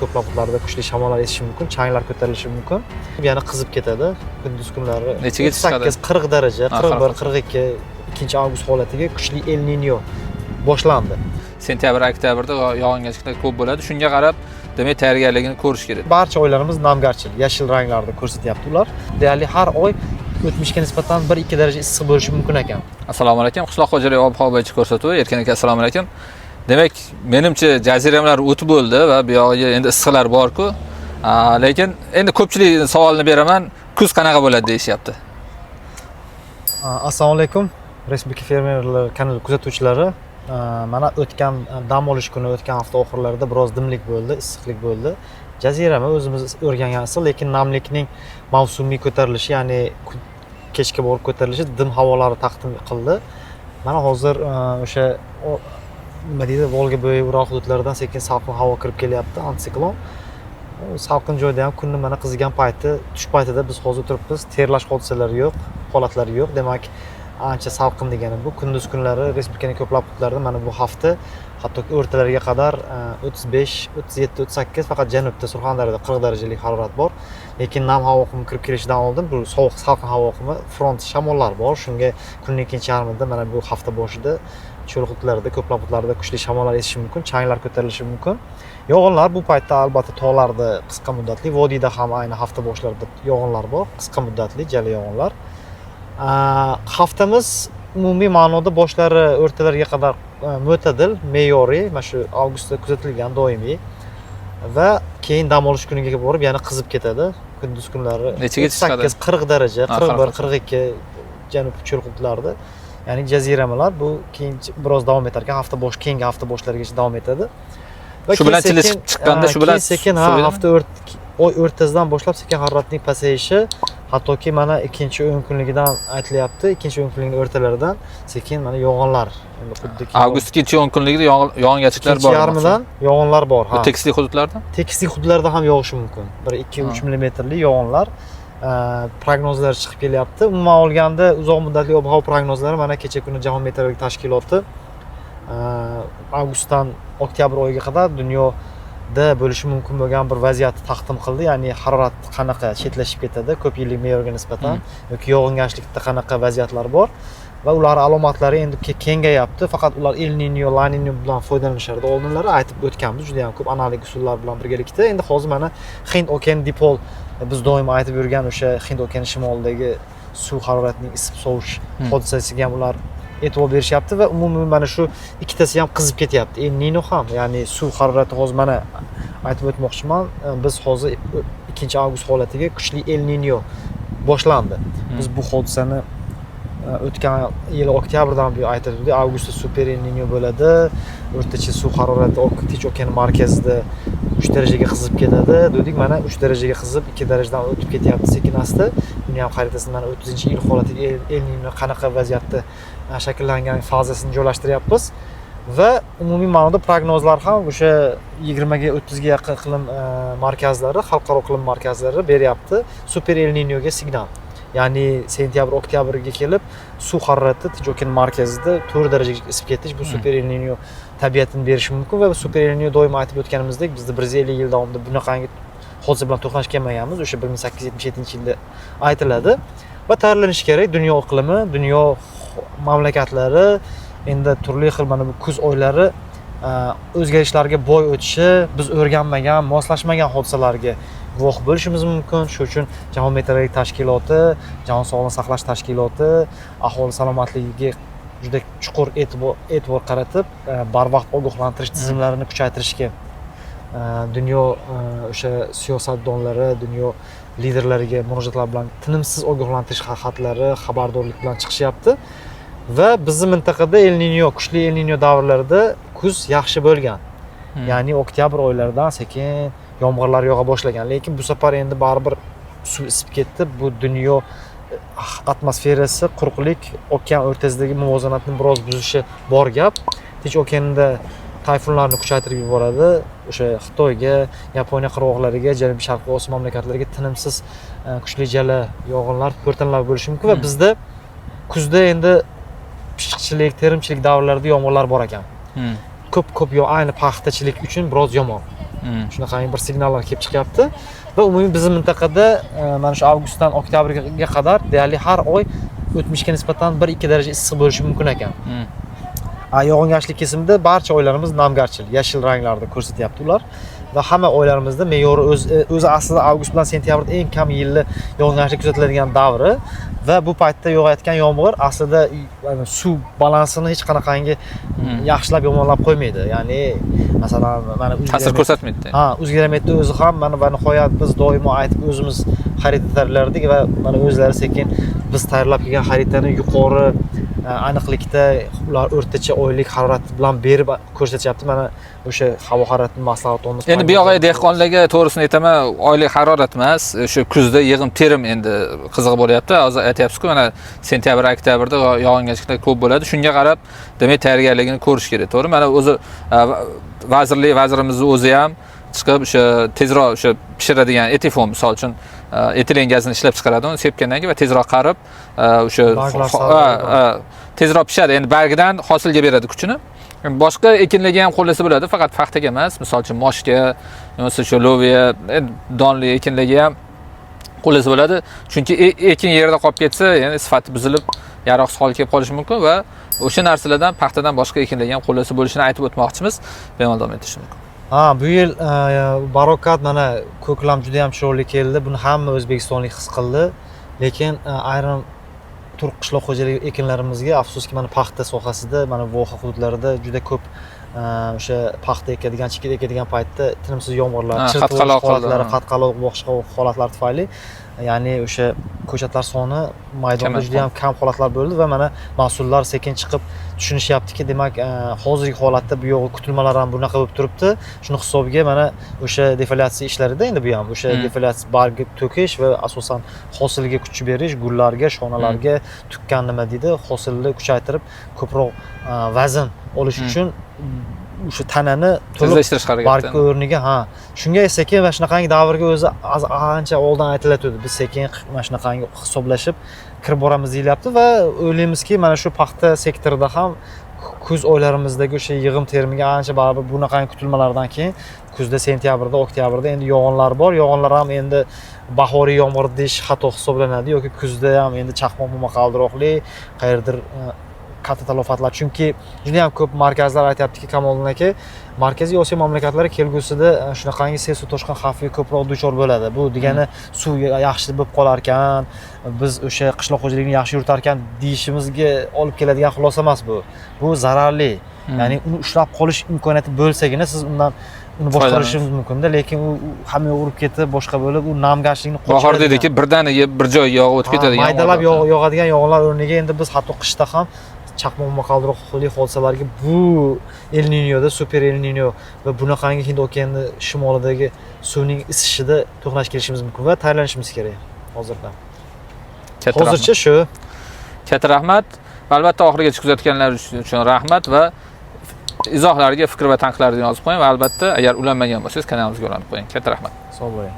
Ko'plab hududlarda kuchli shamollar esishi mumkin, changlar ko'tarilishi mumkin. Yana qizib ketadi. Kunduz kunlari nechaga chiqadi? 38-40 daraja, 41-42 2-avgust holatiga kuchli El Niño boshlandi. Sentyabr, oktyabrda yog'ingarchiliklar ko'p bo'ladi. Shunga qarab, demak, tayyorgarligini ko'rish kerak. Barcha oylarimiz namgarchilik, yashil ranglarda ko'rsatyapti ular. Deyarli har oy o'tmishga nisbatan 1-2 daraja issiq bo'lishi mumkin ekan. Assalomu alaykum. Qishloq xo'jaligi ob-havo bo'yicha ko'rsatuvi. Erkin aka, assalomu alaykum. Demak, menimcha jaziramalar o'tib bo'ldi va bu yoqqa endi issiqlar bor-ku. Lekin endi ko'pchilik savolni beraman, kuz qanaqa bo'ladi deyishyapti. Assalomu alaykum. Respublika fermerlar kanali kuzatuvchilari. Mana o'tgan dam olish kuni, o'tgan hafta oxirlarida biroz dimlik bo'ldi, issiqlik bo'ldi. Jazirama o'zimiz o'rgangan issiq, lekin namlikning mavsumiy ko'tarilishi, ya'ni kechga borib ko'tarilishi dim havolari taqdim qildi. Mana hozir o'sha nima deydi, Volga-bo'yi Ural hududlaridan sekin salqin havo kirib kelyapti, antsiklon. Salqin joyda ham kunning mana qizigan payti, tush paytida biz hozir o'tiribmiz, terlash hodisalari yo'q, holatlari yo'q. Demak, ancha salqin degani bu. Kunduz kunlari respublikaning ko'plab hududlarida mana bu hafta hatto o'rtalariga qadar 35, 37, 38 faqat janubda Surxondaryoda 40 darajalik harorat bor. Lekin nam havo oqimi kirib kelishidan oldin bu sovuq salqin havo oqimi, front shamollar bor. Shunga kunning ikkinchi yarmida mana bu hafta boshida cho'l hududlarida, ko'plab hududlarda kuchli shamollar esishi mumkin, changlar ko'tarilishi mumkin. Yog'inlar bu paytda albatta tog'larda qisqa muddatli, vodiyda ham ayni hafta boshlarida yog'inlar bor, qisqa muddatli jala yog'inlar. Haftamiz umumiy ma'noda boshlari o'rtalariga qadar mo'tadil, me'yoriy, mana shu avgustda kuzatilgan doimiy va keyin dam olish kuniga borib yana qizib ketadi. Kunduz kunlari nechaga chiqadi? 38-40 daraja, 41-42 janub cho'l hududlarida. Ya'ni jaziramalar bu keyin biroz davom etar ekan, keyingi hafta boshlarigacha davom etadi. Va shu bilan chilishib chiqqanda shu bilan sekin hafta o'rtasidan boshlab sekin haroratning pasayishi, hattoki mana ikkinchi o'n kunligidan aytilyapti, ikkinchi o'n kunlikning o'rtalaridan sekin mana yog'inlar, endi xuddiki avgust ikkinchi o'n kunligida yog'ingarchiliklar bor. Yarmidan yog'inlar bor. Tekislik hududlarda? Tekislik hududlarda ham yog'ishi mumkin. 1-2-3 millimetrli yog'inlar prognozlar chiqib kelyapti. Umuman olganda uzoq muddatli ob-havo prognozlari mana kecha kuni Jahon meteorologik tashkiloti avgustdan oktyabr oyiga qadar dunyoda bo'lishi mumkin bo'lgan bir vaziyatni taqdim qildi. Ya'ni harorat qanaqa chetlashib ketadi ko'p yillik me'yorga nisbatan yoki yog'ingarchilikda qanaqa vaziyatlar bor va ular alomatlari endi kengayapti. Faqat ular El Niño, La Niño bilan foydalanishardi. Oldinlari aytib o'tganmiz, juda ham ko'p analik usullar bilan birgalikda. Endi hozir mana Hind okeani dipol, biz doim aytib yurgan o'sha Hind okeani shimolidagi suv haroratining isib sovish hodisasiga ham ular e'tibor berishyapti va umumiy mana shu ikkitasi ham qizib ketyapti. El Niño ham, ya'ni suv harorati hozir mana aytib o'tmoqchiman, biz hozir 2-avgust holatiga kuchli El Niño boshlandi. Biz bu hodisani o'tgan yil oktyabrdan beri aytib, avgustda super El Niño bo'ladi. O'rtacha suv harorati Tinch okeani markazida 3 darajaga qizib ketadi. Dedik, mana 3 darajaga qizib 2 darajadan o'tib ketyapti sekin-asta. Dunyo xaritasida 30-yil holatiga El Niño qanaqa vaziyatda shakllangan fazasini joylashtiryapmiz va umumiy ma'noda prognozlar ham o'sha 20 ga 30 ga yaqin iqlim markazlari, xalqaro iqlim markazlari beryapti super El Niñoga signal. Ya'ni sentyabr, oktyabrga kelib suv harorati Tinch okeani markazida 4 darajaga isib ketish bu super El Niño tabiatini berishi mumkin va super El Niño doim aytib o'tganimizdek bizda 150 yil davomida bunaqangi hodisa bilan to'qnash kelmaganmiz. O'sha 1877-yilda aytiladi va tayyorlanish kerak. Dunyo iqlimi, dunyo mamlakatlari endi turli xil mana bu kuz oylari o'zgarishlarga boy o'tishi, biz o'rganmagan, moslashmagan hodisalarga guvoh bo'lishimiz mumkin. Shuning uchun Jahon meteorologik tashkiloti, Jahon sog'liqni saqlash tashkiloti aholi salomatligiga juda chuqur e'tibor qaratib, barvaqt ogohlantirish tizimlarini kuchaytirishga dunyo o'sha siyosatdonlari, dunyo liderlariga murojaatlar bilan tinimsiz ogohlantirish xatlari, xabardorlik bilan chiqishyapti. Va bizning mintaqada El Niño, kuchli El Niño davrlarida kuz yaxshi bo'lgan. Ya'ni oktyabr oylaridan sekin yomg'irlar yog'a boshlagan, lekin bu safar endi baribir suv isib ketdi. Bu dunyo atmosferasi, quruqlik, okean o'rtasidagi muvozanatni biroz buzishi bor gap. Tinch okeanida tayfunlarni kuchaytirib yuboradi. O'sha Xitoyga, Yaponiya qirg'oqlariga, Janubiy Sharqiy Osiyo mamlakatlariga tinimsiz kuchli jala yog'inlar, po'rtanlar bo'lishi mumkin va bizda kuzda endi pishiqchilik, terimchilik davrlarida yomg'irlar bor ekan. Ko'p ayni paxtachilik uchun biroz yomon. Shunaqangi bir signallar kelib chiqyapti va umumiy bizning mintaqada mana shu avgustdan oktyabrga qadar deyarli har oy o'tmishga nisbatan 1-2 daraja issiq bo'lishi mumkin ekan. Yog'ingarchilik kesimida barcha oylarimiz namgarchil, yashil ranglarda ko'rsatyapti ular. Va hamma oylarimizda me'yori o'zi aslida avgust bilan sentyabrda eng kam yilli yog'ingarchilik kuzatiladigan davri va bu paytda yog'ayotgan yomg'ir aslida suv balansini hech qanaqangi yaxshilab yomonlab qo'ymaydi. Ya'ni masalan mana ta'sir ko'rsatmaydi. O'zgarmaydi o'zi ham mana va nihoyat biz doimo aytib o'zimiz xarid tayyorlardik va mana o'zlari sekin biz tayyorlab kelgan xaritani yuqori aniqlikda ular o'rtacha oylik harorat bilan berib ko'rsatyapti. Mana o'sha havo haroratini maslahatimiz. Endi bu yo'g'ay dehqonlarga to'g'risini aytaman, oylik harorat emas, shu kuzda yig'im terim endi qiziq bo'lyapti. Hozir aytyapsiz-ku, mana sentyabr, oktyabrda yog'ingarchiliklar ko'p bo'ladi. Shunga qarab, demak, tayyorgarligini ko'rish kerak, to'g'ri? Mana o'zi vazirimizni o'zi ham chiqib o'sha tezroq o'sha pishiradigan etifon misol uchun etilen gazini ishlab chiqaradi, uni sepgandan keyin va tezroq qarib o'sha tezroq pishadi. Endi bargidan hosilga beradi kuchini. Boshqa ekinlarga ham qo'llasa bo'ladi, faqat paxtaga emas. Misol uchun moshga, yoki shu loviya, donli ekinlarga ham qo'llasa bo'ladi. Chunki ekin yerda qolib ketsa, ya'ni sifati buzilib, yaroqsiz holga kelib qolishi mumkin va o'sha narsalardan paxtadan boshqa ekinlarga ham qo'llasa bo'lishini aytib o'tmoqchimiz. Bemalol davom etish mumkin. Bu yil barokat mana ko'klam juda ham chiroyli keldi. Buni hamma o'zbekistonlik his qildi. Lekin ayrim turk qishloq xo'jaligi ekinlarimizga afsuski mana paxta sohasida mana voha hududlarida juda ko'p o'sha paxta ekadigan, chigit ekadigan paytda tinimsiz yomg'irlar, chirqaloq holatlari, qatqaloq boshqa holatlar tufayli ya'ni o'sha ko'chatlar soni maydonda juda ham kam holatlar bo'ldi va mana mas'ullar sekin chiqib tushunishyaptiki, demak, hozirgi holatda bu yo'g'i kutilmalar ham bunaqa bo'lib turibdi. Shuni hisobiga mana o'sha defoliatsiya ishlarida endi bu ham o'sha defoliatsiya bargi to'kish va asosan hosilga kuch berish, gullarga, shonalarga tukkan nima deydi, hosilni kuchaytirib ko'proq vazn olish uchun o'sha tanani tezlashtirish harakati. Barg o'rniga shunga sekin va shunaqangi davrga o'zi ancha oldin aytilayotdi. Biz sekin mana shunaqangi hisoblashib kirib boramiz deyilyapti va o'ylaymizki, mana shu paxta sektorida ham kuz oylarimizdagi o'sha yig'im terimiga ancha baribir bunaqangi kutilmalardan keyin kuzda, sentyabrda, oktyabrda endi yog'inlar bor. Yog'inlar ham endi bahoriy yomg'ir deyish xato hisoblanadi yoki kuzda ham endi chaqmoq momaqaldiroqli qayerdir katta talofatlar. Chunki juda ham ko'p markazlar aytayaptiki, Kamoliddin aka, Markaziy Osiyo mamlakatlari kelgusida shunaqangi sel suv toshqin xavfiga ko'proq duchor bo'ladi. Bu degani suv yaxshi bo'lib qolar ekan, biz o'sha qishloq xo'jaligini yaxshi yuritar ekan deyishimizga olib keladigan xulosa emas bu. Bu zararli. Ya'ni uni ushlab qolish imkoniyati bo'lsagina siz undan uni boshqarishingiz mumkin-da, lekin u hamma urib ketib, boshqa bo'lib, u namgarchilikni qo'shadi. Bahor dediki, birdaniga bir joyga yog'ib o'tib ketadigan. Maydalab yog'adigan yog'inlar o'rniga endi biz hatto qishda ham chaqmoq momaqaldiroqli hodisalarga bu El Niño'da, super El Niño va bunaqangi Hind okeani shimolidagi suvning isishida to'qnash kelishimiz mumkin va tayyorlanishimiz kerak hozirdan. Hozircha shu. Katta rahmat. Albatta oxirigacha kuzatganlar uchun rahmat va izohlarga fikr va tanqidlarni yozib qo'ying va albatta agar ulanmagan bo'lsangiz kanalimizga ulanib qo'ying. Katta rahmat. Sog' bo'ling.